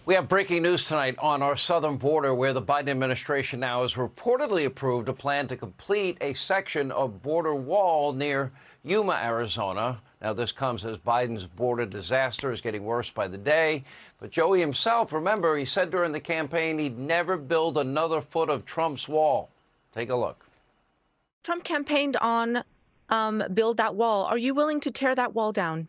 We have breaking news tonight on our southern border, where the Biden administration now has reportedly approved a plan to complete a section of border wall near Yuma, Arizona. Now, this comes as Biden's border disaster is getting worse by the day. But Joey himself, remember, he said during the campaign he'd never build another foot of Trump's wall. Take a look. Trump campaigned on build that wall. Are you willing to tear that wall down?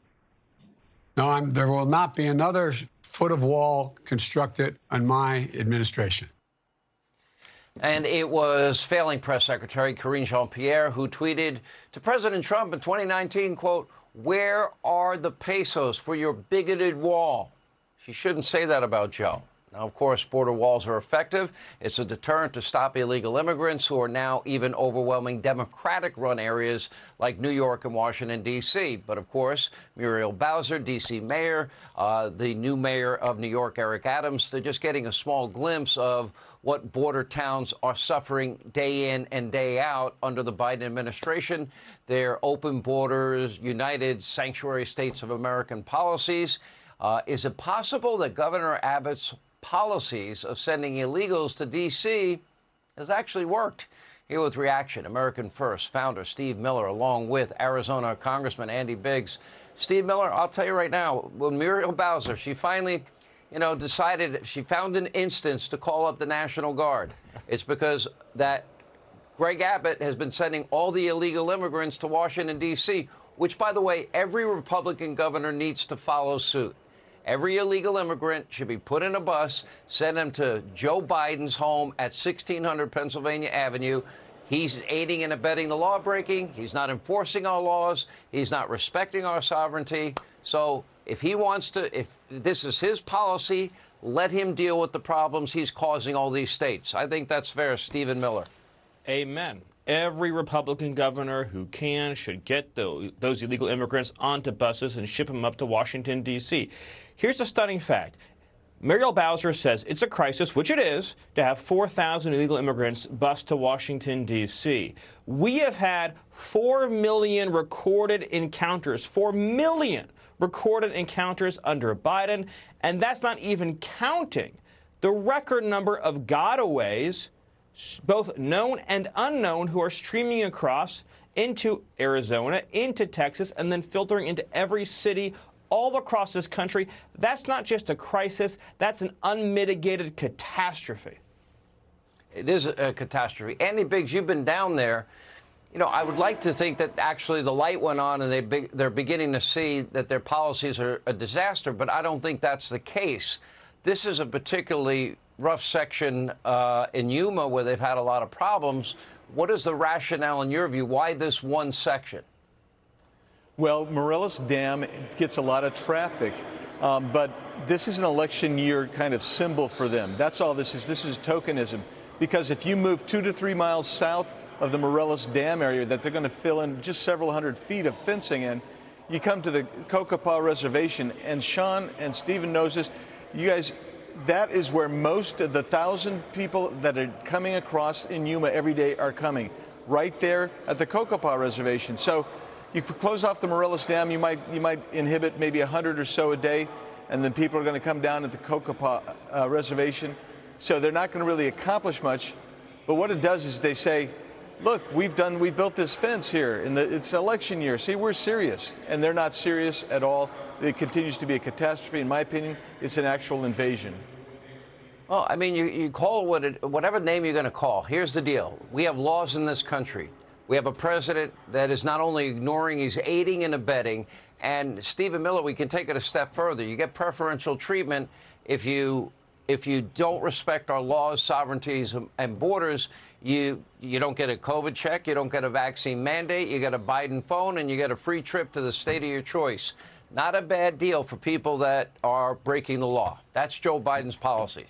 No, there will not be another foot of wall constructed on my administration. And it was failing press secretary Karine Jean-Pierre who tweeted to President Trump in 2019, quote, "Where are the pesos for your bigoted wall?" She shouldn't say that about Joe. Now, of course, border walls are effective. It's a deterrent to stop illegal immigrants who are now even overwhelming Democratic-run areas like New York and Washington, D.C. But, of course, Muriel Bowser, D.C. mayor, the new mayor of New York, Eric Adams, they're just getting a small glimpse of what border towns are suffering day in and day out under the Biden administration. Their open borders, united sanctuary states of American policies. Is it possible that Governor Abbott's policies of sending illegals to D.C. has actually worked? Here with reaction, American First founder Steve Miller, along with Arizona Congressman Andy Biggs. Steve Miller, I'll tell you right now, when Muriel Bowser, she finally, decided, she found an instance to call up the National Guard. It's because that Greg Abbott has been sending all the illegal immigrants to Washington, D.C., which, by the way, every Republican governor needs to follow suit. Every illegal immigrant should be put in a bus, send them to Joe Biden's home at 1600 Pennsylvania Avenue. He's aiding and abetting the law breaking. He's not enforcing our laws. He's not respecting our sovereignty. So if he wants to, if this is his policy, let him deal with the problems he's causing all these states. I think that's fair, Stephen Miller. Amen. Every Republican governor who can should get those illegal immigrants onto buses and ship them up to Washington, D.C. Here's a stunning fact. Muriel Bowser says it's a crisis, which it is, to have 4,000 illegal immigrants bused to Washington, D.C. We have had 4 million recorded encounters, 4 million recorded encounters under Biden, and that's not even counting the record number of gotaways, both known and unknown, who are streaming across into Arizona, into Texas, and then filtering into every city all across this country. That's not just a crisis. That's an unmitigated catastrophe. It is a catastrophe. Andy Biggs, you've been down there. I would like to think that actually the light went on and they're beginning to see that their policies are a disaster, but I don't think that's the case. This is a particularly rough section in Yuma where they've had a lot of problems. What is the rationale, in your view? Why this one section? Well, Morelos Dam gets a lot of traffic, but this is an election year kind of symbol for them. That's all this is. This is tokenism. Because if you move 2 to 3 miles south of the Morelos Dam area that they're going to fill in just several hundred feet of fencing in, you come to the Cocopah Reservation, and Sean and Stephen knows this, you guys, that is where most of the 1,000 people that are coming across in Yuma every day are coming, right there at the Cocopah Reservation. So you close off the Morelos Dam, you might inhibit maybe 100 or so a day, and then people are going to come down at the Cocopah Reservation. So they're not going to really accomplish much. But what it does is they say, look, we built this fence here, and it's election year. See, we're serious. And they're not serious at all. It continues to be a catastrophe. In my opinion, it's an actual invasion. Well, I mean, you call it whatever name you're going to call. Here's the deal. We have laws in this country. We have a president that is not only ignoring, he's aiding and abetting. And Stephen Miller, we can take it a step further. You get preferential treatment if you don't respect our laws, sovereignties, and borders. You don't get a COVID check, you don't get a vaccine mandate, you get a Biden phone, and you get a free trip to the state of your choice. Not a bad deal for people that are breaking the law. That's Joe Biden's policy.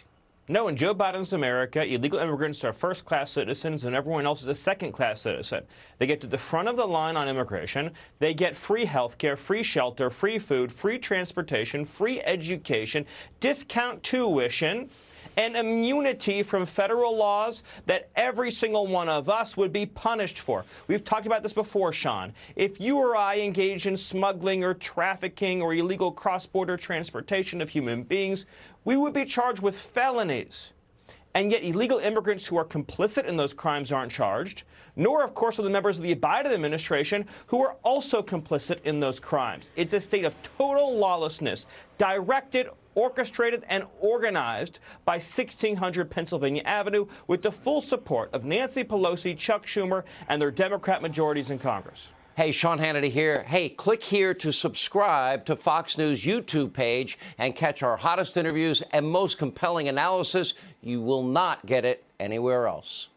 No, in Joe Biden's America, illegal immigrants are first-class citizens and everyone else is a second-class citizen. They get to the front of the line on immigration. They get free health care, free shelter, free food, free transportation, free education, discount tuition, and immunity from federal laws that every single one of us would be punished for. We've talked about this before, Sean. If you or I engage in smuggling or trafficking or illegal cross-border transportation of human beings, we would be charged with felonies. And yet illegal immigrants who are complicit in those crimes aren't charged, nor, of course, are the members of the Biden administration who are also complicit in those crimes. It's a state of total lawlessness, directed, orchestrated, and organized by 1600 Pennsylvania Avenue with the full support of Nancy Pelosi, Chuck Schumer, and their Democrat majorities in Congress. Hey, Sean Hannity here. Hey, click here to subscribe to Fox News YouTube page and catch our hottest interviews and most compelling analysis. You will not get it anywhere else.